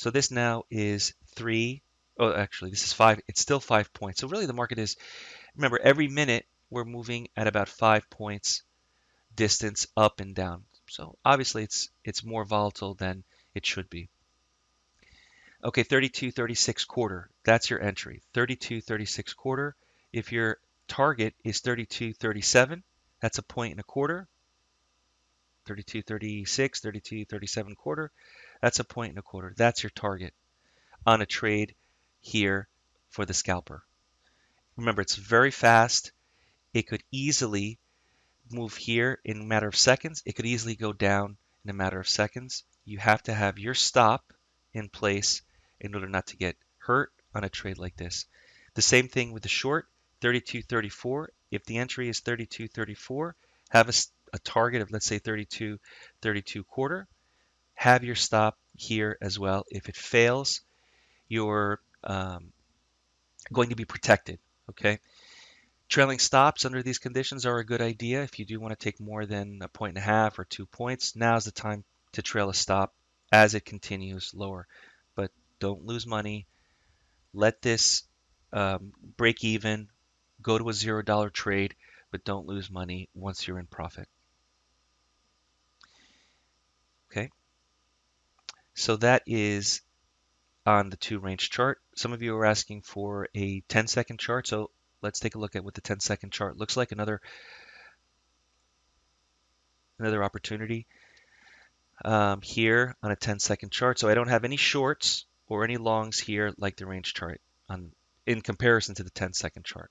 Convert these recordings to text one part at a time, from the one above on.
So this now is 3. Oh, actually, this is 5. It's still 5 points. So really the market is, remember, every minute we're moving at about 5 points distance up and down. So obviously it's more volatile than it should be. Okay, 32.36 quarter. That's your entry. 32.36 quarter. If your target is 32.37, that's a point and a quarter. 32.36, 32.37 quarter. That's a point and a quarter. That's your target on a trade here for the scalper. Remember, it's very fast. It could easily move here in a matter of seconds. It could easily go down in a matter of seconds. You have to have your stop in place in order not to get hurt on a trade like this. The same thing with the short, 32.34. If the entry is 32.34, have a target of, let's say, 32.32 quarter. Have your stop here as well. If it fails, you're going to be protected. Okay. Trailing stops under these conditions are a good idea. If you do want to take more than a point and a half or 2 points, now's the time to trail a stop as it continues lower. But don't lose money. Let this break even, go to a $0 trade, but don't lose money once you're in profit. Okay, so that is on the 2 range chart. Some of you are asking for a 10-second chart, so let's take a look at what the 10-second chart looks like. Another opportunity here on a 10-second chart. So I don't have any shorts or any longs here like the range chart in comparison to the 10-second chart.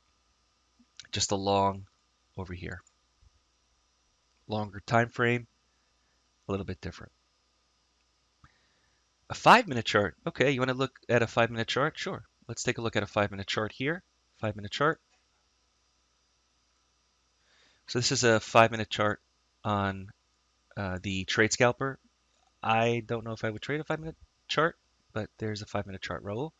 Just a long over here. Longer time frame, a little bit different. A 5-minute chart. Okay, you want to look at a 5-minute chart? Sure. Let's take a look at a 5-minute chart here. 5-minute chart. So this is a 5-minute chart on the Trade Scalper. I don't know if I would trade a 5-minute chart, but there's a 5-minute chart, Raul.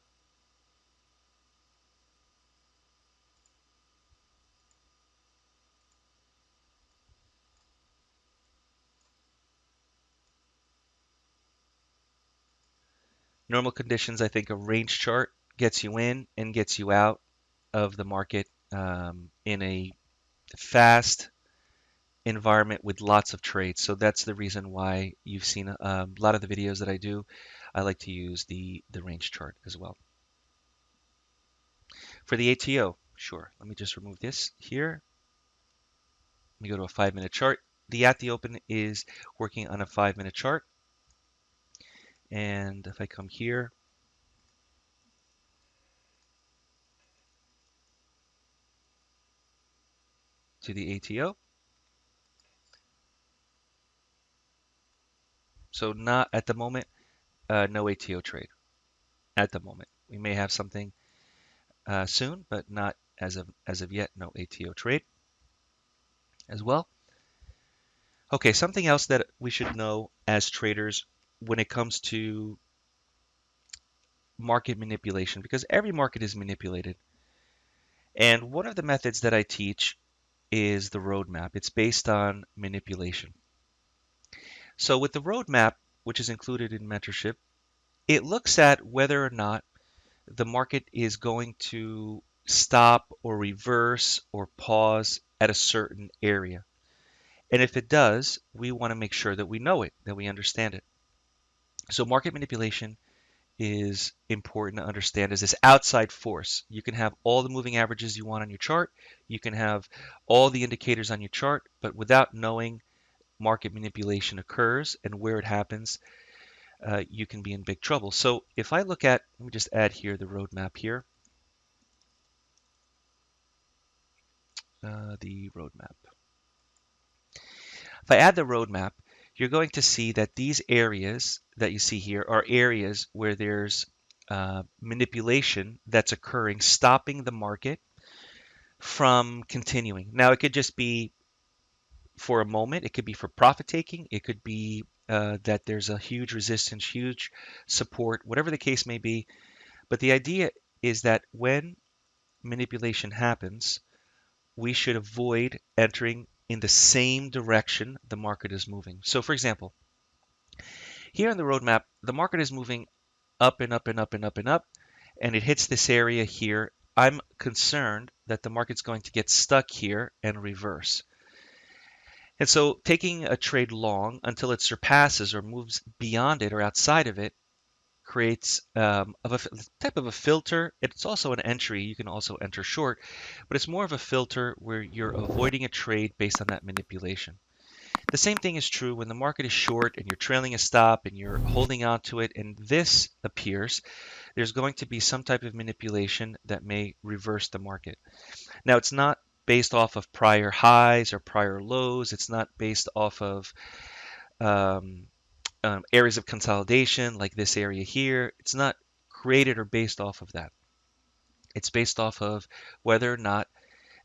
Normal conditions, I think a range chart gets you in and gets you out of the market in a fast environment with lots of trades. So that's the reason why you've seen a lot of the videos that I do. I like to use the range chart as well. For the ATO, sure. Let me just remove this here. Let me go to a 5-minute chart. The at the open is working on a 5-minute chart. And if I come here, to the ATO. So not at the moment, no ATO trade at the moment. We may have something soon, but not as of yet. No ATO trade as well. Okay, something else that we should know as traders when it comes to market manipulation, because every market is manipulated. And one of the methods that I teach is the roadmap. It's based on manipulation. So with the roadmap, which is included in mentorship, it looks at whether or not the market is going to stop or reverse or pause at a certain area. And if it does, we want to make sure that we know it, that we understand it. So market manipulation is important to understand as this outside force. You can have all the moving averages you want on your chart. You can have all the indicators on your chart, but without knowing market manipulation occurs and where it happens, you can be in big trouble. So if I look at, let me just add here the roadmap here. The roadmap. If I add the roadmap, you're going to see that these areas that you see here are areas where there's manipulation that's occurring, stopping the market from continuing. Now, it could just be for a moment. It could be for profit taking. It could be that there's a huge resistance, huge support, whatever the case may be. But the idea is that when manipulation happens, we should avoid entering in the same direction the market is moving. So for example, here on the roadmap, the market is moving up and up and up and up and up, and it hits this area here, I'm concerned that the market's going to get stuck here and reverse. And so taking a trade long until it surpasses or moves beyond it or outside of it creates of a type of a filter. It's also an entry. You can also enter short, but it's more of a filter where you're avoiding a trade based on that manipulation. The same thing is true when the market is short and you're trailing a stop and you're holding on to it and this appears, there's going to be some type of manipulation that may reverse the market. Now, it's not based off of prior highs or prior lows. It's not based off of um, areas of consolidation like this area here. It's not created or based off of that. It's based off of whether or not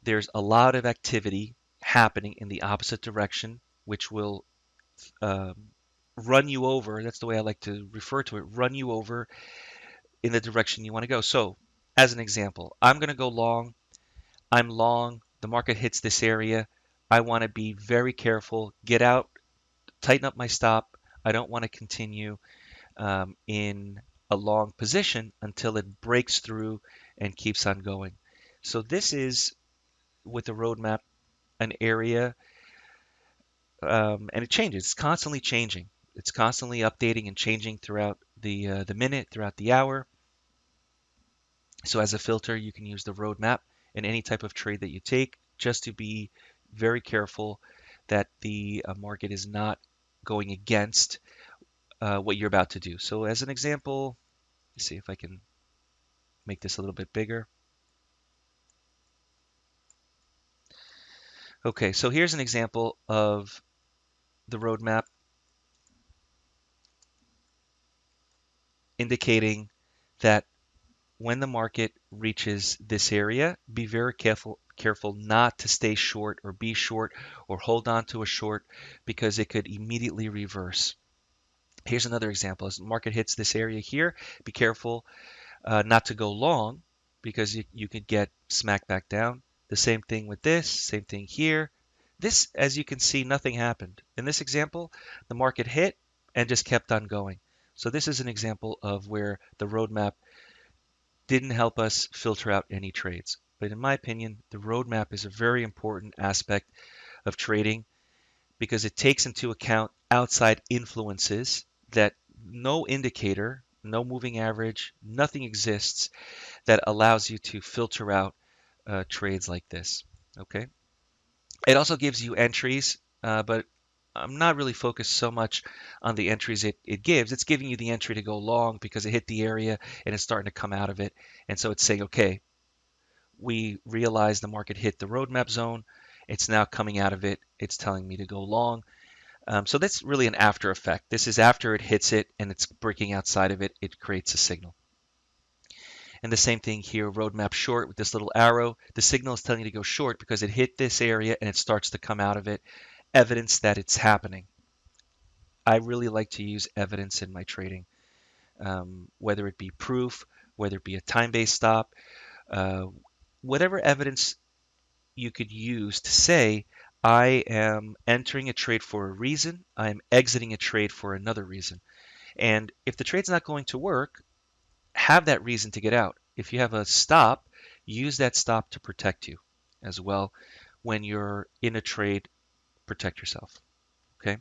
there's a lot of activity happening in the opposite direction, which will um, run you over. That's the way I like to refer to it, run you over in the direction you want to go. So, as an example, I'm going to go long. I'm long. The market hits this area. I want to be very careful, get out, tighten up my stop. I don't want to continue in a long position until it breaks through and keeps on going. So this is, with the roadmap, an area, and it changes. It's constantly changing. It's constantly updating and changing throughout the minute, throughout the hour. So as a filter, you can use the roadmap in any type of trade that you take, just to be very careful that the market is not going against what you're about to do. So as an example, let's see if I can make this a little bit bigger. Okay, so here's an example of the roadmap indicating that when the market reaches this area, be very careful not to stay short or be short or hold on to a short because it could immediately reverse. Here's another example. As the market hits this area here, be careful not to go long because you could get smacked back down. The same thing with this, same thing here. This, as you can see, nothing happened. In this example, the market hit and just kept on going. So this is an example of where the roadmap didn't help us filter out any trades. But in my opinion, the roadmap is a very important aspect of trading because it takes into account outside influences that no indicator, no moving average, nothing exists that allows you to filter out trades like this. Okay. It also gives you entries, but I'm not really focused so much on the entries it gives. It's giving you the entry to go long because it hit the area and it's starting to come out of it. And so it's saying, okay, we realize the market hit the roadmap zone. It's now coming out of it. It's telling me to go long. So that's really an after effect. This is after it hits it and it's breaking outside of it. It creates a signal. And the same thing here, roadmap short with this little arrow. The signal is telling you to go short because it hit this area and it starts to come out of it. Evidence that it's happening. I really like to use evidence in my trading, whether it be proof, whether it be a time-based stop, uh, whatever evidence you could use to say, I am entering a trade for a reason, I am exiting a trade for another reason. And if the trade's not going to work, have that reason to get out. If you have a stop, use that stop to protect you as well. When you're in a trade, protect yourself. Okay.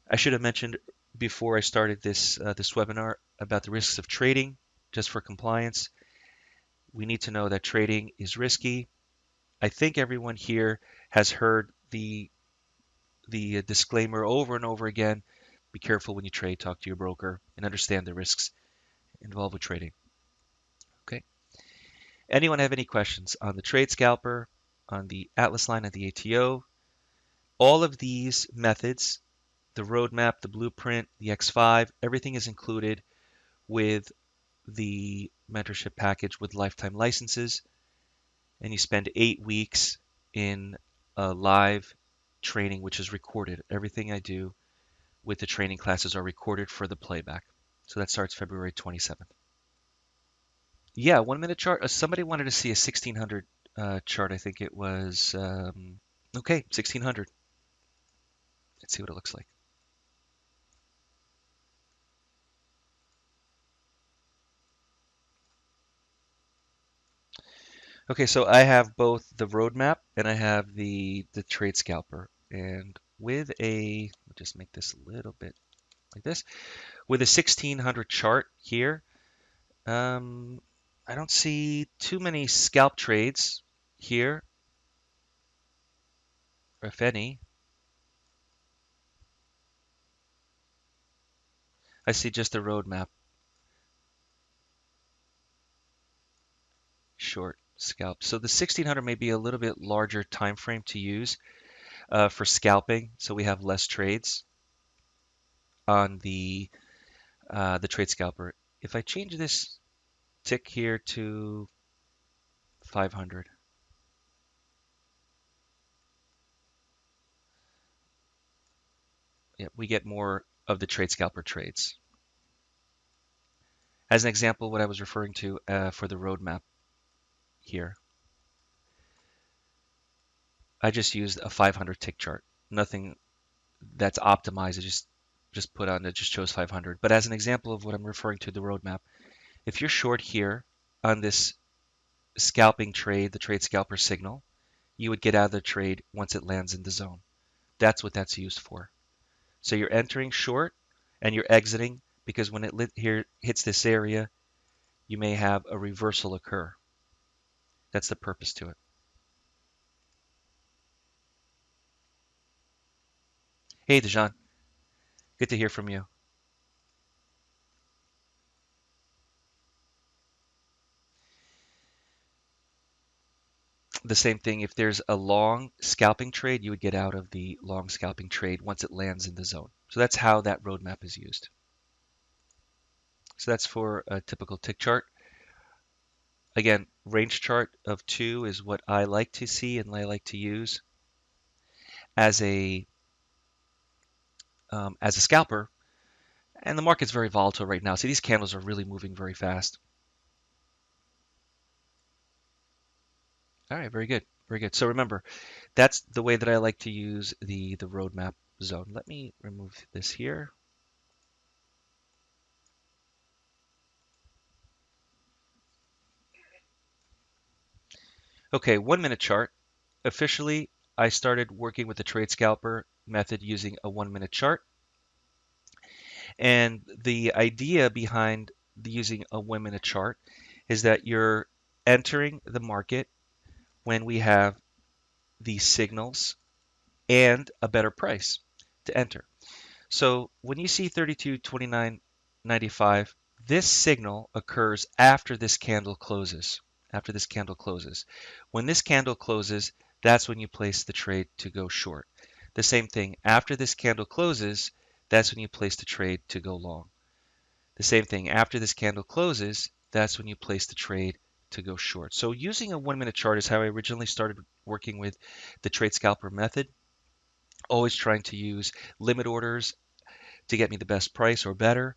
I should have mentioned before I started this webinar about the risks of trading. Just for compliance, we need to know that trading is risky. I think everyone here has heard the disclaimer over and over again. Be careful when you trade. Talk to your broker and understand the risks involved with trading. Okay. Anyone have any questions on the Trade Scalper, on the Atlas line, and the ATO? All of these methods, the roadmap, the blueprint, the X5, everything is included with the mentorship package with lifetime licenses. And you spend 8 weeks in a live training, which is recorded. Everything I do with the training classes are recorded for the playback. So that starts February 27th. Yeah, 1 minute chart. Somebody wanted to see a 1600 chart. I think it was, okay, 1600. Let's see what it looks like. Okay, so I have both the roadmap and I have the trade scalper. And with a, we'll just make this a little bit like this, with a 1600 chart here, I don't see too many scalp trades here, or if any. I see just a roadmap, short scalp. So the 1600 may be a little bit larger time frame to use for scalping, so we have less trades on the trade scalper. If I change this tick here to 500, yeah, we get more of the trade scalper trades. As an example, what I was referring to for the roadmap here, I just used a 500 tick chart. Nothing that's optimized. I just put on it just shows 500. But as an example of what I'm referring to, the roadmap, if you're short here on this scalping trade, the trade scalper signal, you would get out of the trade once it lands in the zone. That's what that's used for. So you're entering short and you're exiting because when it here hits this area, you may have a reversal occur. That's the purpose to it. Hey, Dejan, good to hear from you. The same thing, if there's a long scalping trade, you would get out of the long scalping trade once it lands in the zone. So that's how that roadmap is used. So that's for a typical tick chart. Again, range chart of 2 is what I like to see and I like to use as a scalper. And the market's very volatile right now. See, these candles are really moving very fast. All right, very good. Very good. So remember, that's the way that I like to use the roadmap zone. Let me remove this here. Okay, 1 minute chart. Officially, I started working with the trade scalper method using a 1 minute chart. And the idea behind using a 1 minute chart is that you're entering the market when we have these signals and a better price to enter. So when you see 32.29.95, this signal occurs after this candle closes. After this candle closes. When this candle closes, that's when you place the trade to go short. The same thing, after this candle closes, that's when you place the trade to go long. The same thing, after this candle closes, that's when you place the trade to go short. So using a 1 minute chart is how I originally started working with the trade scalper method, always trying to use limit orders to get me the best price or better.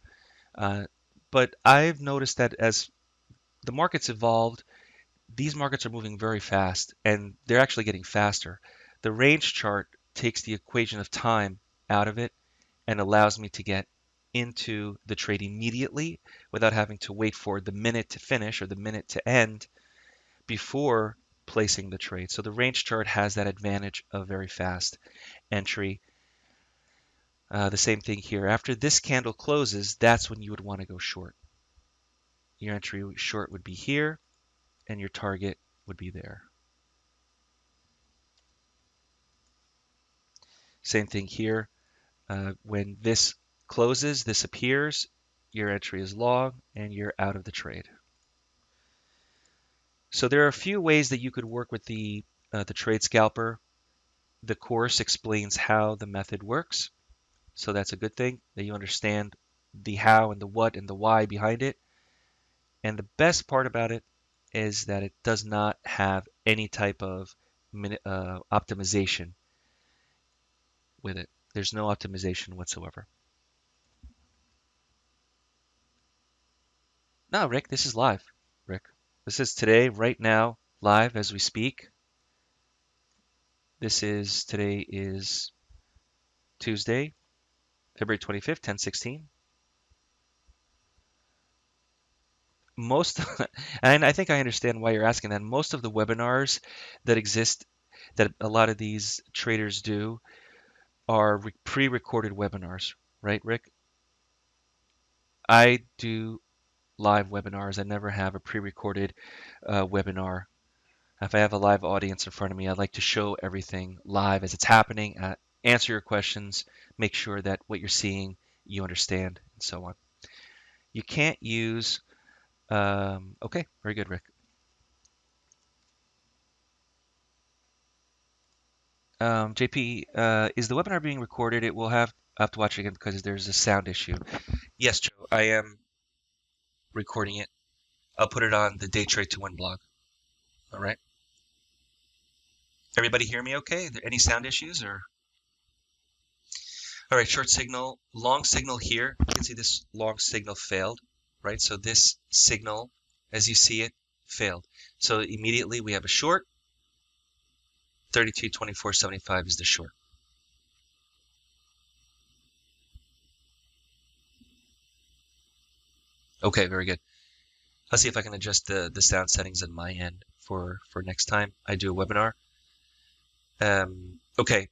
Uh, but I've noticed that as the market's evolved, these markets are moving very fast and they're actually getting faster. The range chart takes the equation of time out of it and allows me to get into the trade immediately without having to wait for the minute to finish or the minute to end before placing the trade. So the range chart has that advantage of very fast entry. The same thing here. After this candle closes, that's when you would want to go short. Your entry short would be here, and your target would be there. Same thing here. When this closes, this appears, your entry is long, and you're out of the trade. So there are a few ways that you could work with the trade scalper. The course explains how the method works, so that's a good thing that you understand the how and the what and the why behind it. And the best part about it is that it does not have any type of optimization with it. There's no optimization whatsoever. No, Rick, this is live. Rick, this is today, right now, live as we speak. Today is Tuesday, February 25th, 10:16. most, and I think I understand why you're asking that. Most of the webinars that exist, that a lot of these traders do, are pre-recorded webinars, right, Rick? I do live webinars. I never have a pre-recorded webinar. If I have a live audience in front of me, I'd like to show everything live as it's happening, answer your questions, make sure that what you're seeing you understand, and so on. You can't use. Okay, very good, Rick. JP, is the webinar being recorded? It will have to watch it again because there's a sound issue. Yes, Joe, I am recording it. I'll put it on the DayTradeToWin blog. All right. Everybody hear me okay? Are there any sound issues or? All right, short signal, long signal here. You can see this long signal failed, right? So this signal, as you see it, failed. So immediately we have a short. 32.2475 is the short. Okay, very good. I'll see if I can adjust the sound settings on my end for next time I do a webinar. Okay.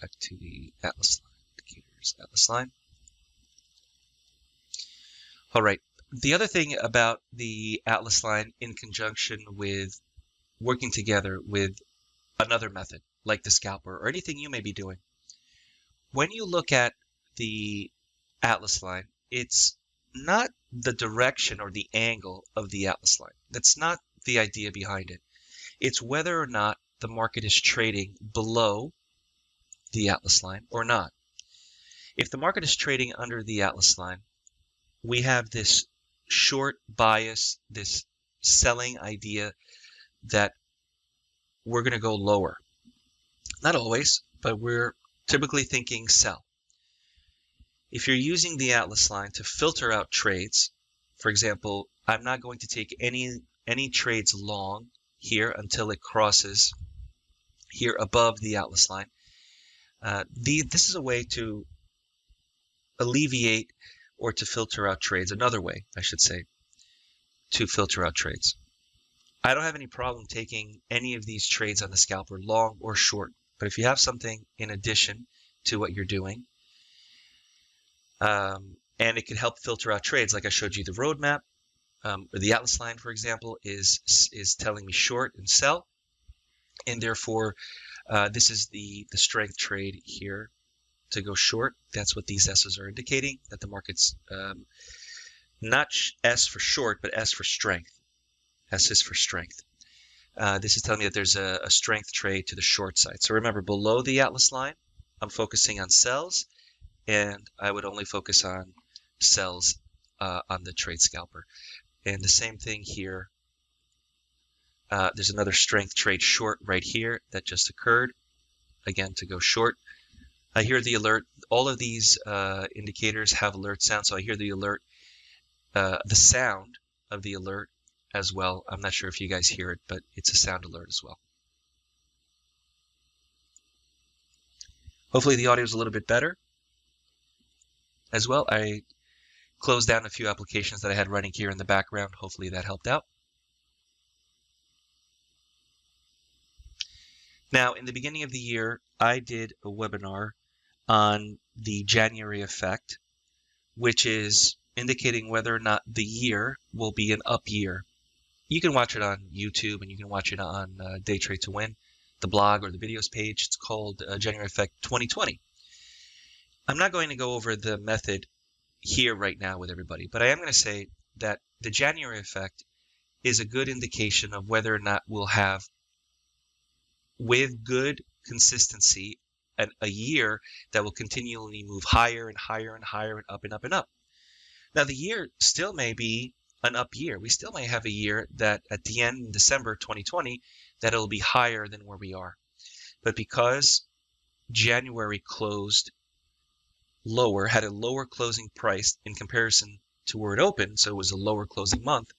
Back to the Atlas line, indicators, Atlas line. All right. The other thing about the Atlas line in conjunction with working together with another method like the scalper or anything you may be doing, when you look at the Atlas line, it's not the direction or the angle of the Atlas line. That's not the idea behind it. It's whether or not the market is trading below the Atlas line or not. If the market is trading under the Atlas line, we have this short bias, this selling idea that we're going to go lower. Not always, but we're typically thinking sell. If you're using the Atlas line to filter out trades, for example, I'm not going to take any trades long here until it crosses here above the Atlas line. This is a way to alleviate or to filter out trades, another way, I should say, to filter out trades. I don't have any problem taking any of these trades on the scalper, long or short, but if you have something in addition to what you're doing, and it can help filter out trades, like I showed you the roadmap, or the Atlas line, for example, is telling me short and sell, and therefore this is the strength trade here to go short. That's what these S's are indicating, that the market's not S for short, but S for strength. S is for strength. This is telling me that there's a strength trade to the short side. So remember, below the Atlas line, I'm focusing on sells, and I would only focus on sells on the Trade Scalper. And the same thing here. There's another strength trade short right here that just occurred, again, to go short. I hear the alert. All of these indicators have alert sound, so I hear the alert, the sound of the alert as well. I'm not sure if you guys hear it, but it's a sound alert as well. Hopefully the audio is a little bit better as well. I closed down a few applications that I had running here in the background. Hopefully that helped out. Now, in the beginning of the year, I did a webinar on the January effect, which is indicating whether or not the year will be an up year. You can watch it on YouTube, and you can watch it on DayTradeToWin, the blog or the videos page. It's called January Effect 2020. I'm not going to go over the method here right now with everybody, but I am going to say that the January effect is a good indication of whether or not we'll have, with good consistency, a year that will continually move higher and higher and higher and up and up and up. Now, the year still may be an up year. We still may have a year that at the end in December 2020 that it'll be higher than where we are. But because January closed lower, had a lower closing price in comparison to where it opened, so it was a lower closing month,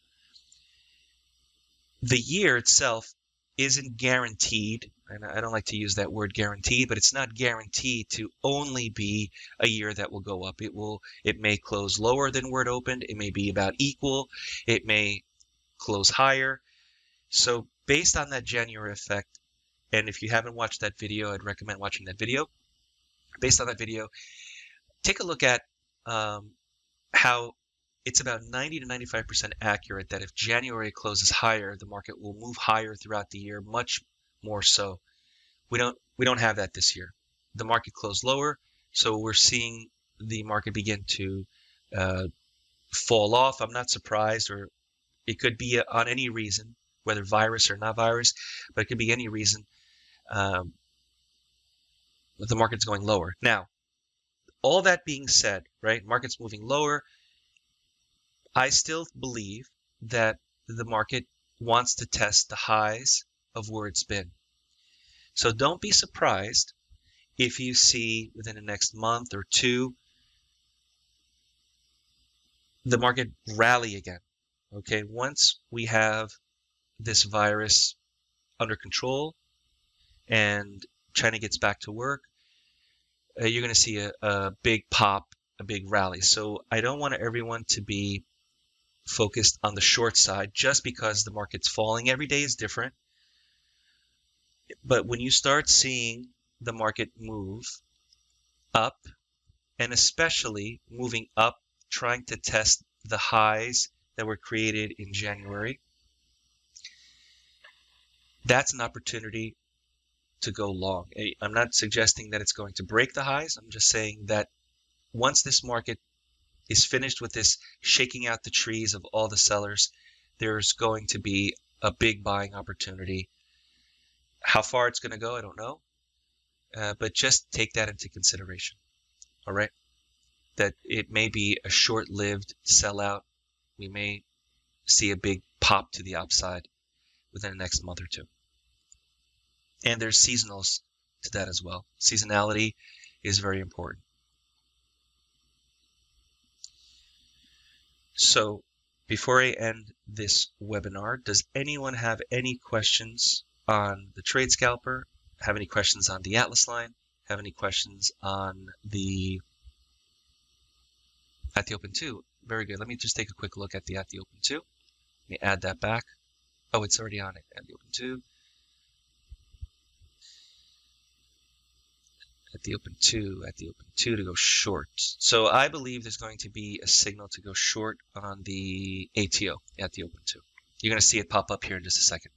the year itself isn't guaranteed and I don't like to use that word guaranteed, but it's not guaranteed to only be a year that will go up. It may close lower than where it opened. It may be about equal. It may close higher. So based on that January effect, and if you haven't watched that video, I'd recommend watching that video. Based on that video, take a look at how it's about 90 to 95% accurate that if January closes higher, the market will move higher throughout the year, much more so. We don't have that this year. The market closed lower, so we're seeing the market begin to fall off. I'm not surprised, or it could be on any reason, whether virus or not virus, but it could be any reason the market's going lower. Now, all that being said, right, market's moving lower, I still believe that the market wants to test the highs of where it's been. So don't be surprised if you see within the next month or two the market rally again. Okay, once we have this virus under control and China gets back to work, you're going to see a big pop, a big rally. So I don't want everyone to be focused on the short side just because the market's falling. Every day is different. But when you start seeing the market move up, and especially moving up, trying to test the highs that were created in January, that's an opportunity to go long. I'm not suggesting that it's going to break the highs. I'm just saying that once this market is finished with this shaking out the trees of all the sellers, there's going to be a big buying opportunity. How far it's going to go, I don't know, but just take that into consideration, all right? That it may be a short-lived sellout. We may see a big pop to the upside within the next month or two. And there's seasonals to that as well. Seasonality is very important. So before I end this webinar, does anyone have any questions on the Trade Scalper? Have any questions on the Atlas line? Have any questions on the at the open 2? Very good. Let me just take a quick look at the open 2. Let me add that back. Oh, it's already on it. At the open 2. At the open 2 to go short. So I believe there's going to be a signal to go short on the ATO at the open 2. You're going to see it pop up here in just a second.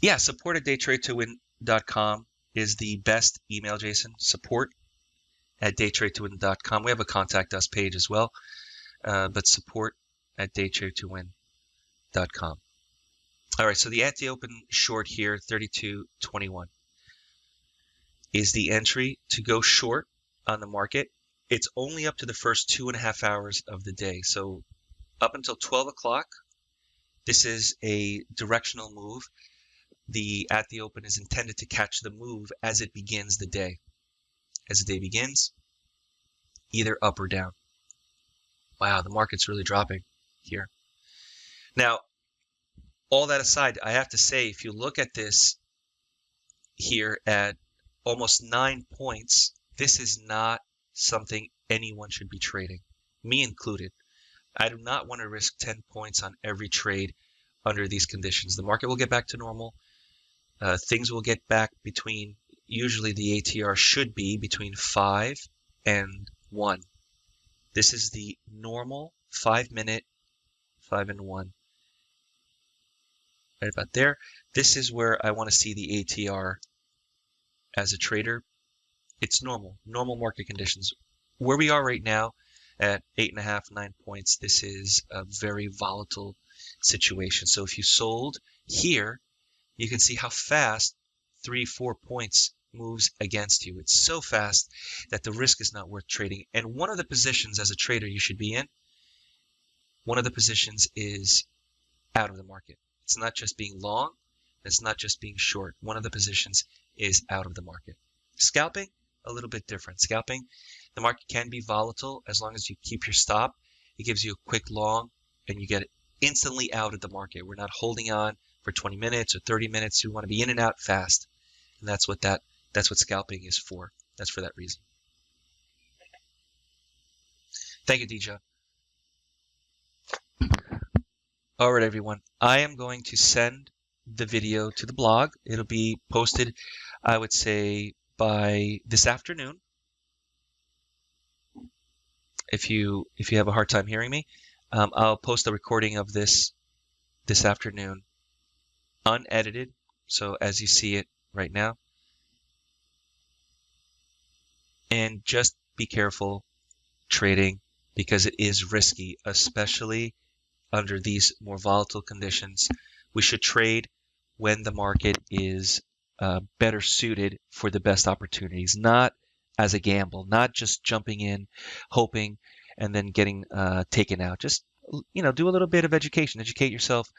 Yeah, support at DayTradeToWin.com is the best email, Jason. Support at DayTradeToWin.com. We have a contact us page as well, but support at DayTradeToWin.com. All right, so the at the open short here, 32.21, is the entry to go short on the market. It's only up to the first 2.5 hours of the day. So up until 12 o'clock, this is a directional move. The at the open is intended to catch the move as it begins the day. As the day begins, either up or down. Wow, the market's really dropping here. Now, all that aside, I have to say, if you look at this here at almost 9 points, this is not something anyone should be trading, me included. I do not want to risk 10 points on every trade under these conditions. The market will get back to normal. Things will get back between, usually the ATR should be between 5 and 1. This is the normal 5-minute, 5 and 1. Right about there. This is where I want to see the ATR as a trader. It's normal market conditions. Where we are right now at 8.5, 9 points, this is a very volatile situation. So if you sold here, you can see how fast 3-4 points moves against you. It's so fast that the risk is not worth trading. And one of the positions as a trader you should be in, one of the positions is out of the market. It's not just being long. It's not just being short. One of the positions is out of the market. Scalping, a little bit different. Scalping, the market can be volatile as long as you keep your stop. It gives you a quick long and you get instantly out of the market. We're not holding on for 20 minutes or 30 minutes. We want to be in and out fast. And that's what scalping is for. That's for that reason. Thank you, Dija. All right, everyone. I am going to send the video to the blog. It'll be posted, I would say, by this afternoon. If you have a hard time hearing me, I'll post a recording of this afternoon, unedited, so as you see it right now. And just be careful trading because it is risky, especially under these more volatile conditions. We should trade when the market is better suited for the best opportunities, not as a gamble, not just jumping in, hoping, and then getting taken out. Just, do a little bit of education, educate yourself,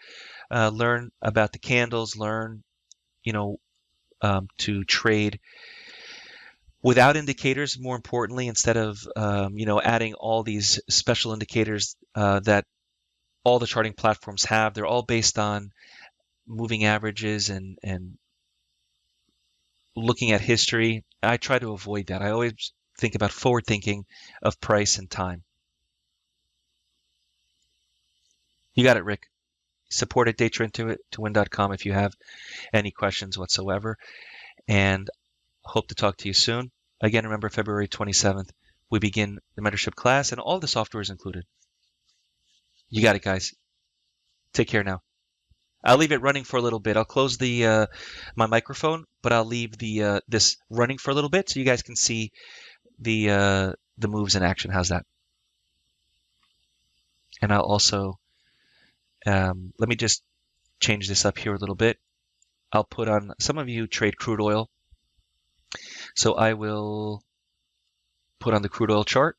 learn about the candles, learn, to trade without indicators, more importantly, instead of, adding all these special indicators that all the charting platforms have. They're all based on moving averages and looking at history. I try to avoid that. I always think about forward thinking of price and time. You got it, Rick. Support at DayTradeToWin.com if you have any questions whatsoever. And hope to talk to you soon. Again, remember February 27th, we begin the mentorship class and all the software is included. You got it, guys. Take care now. I'll leave it running for a little bit. I'll close the my microphone, but I'll leave the this running for a little bit so you guys can see the moves in action. How's that? And I'll also let me just change this up here a little bit. I'll put on, some of you trade crude oil, so I will put on the crude oil chart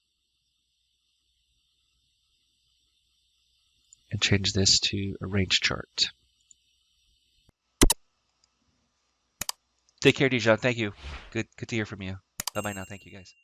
and change this to a range chart. Take care, Dijon. Thank you. Good to hear from you. Bye-bye now. Thank you, guys.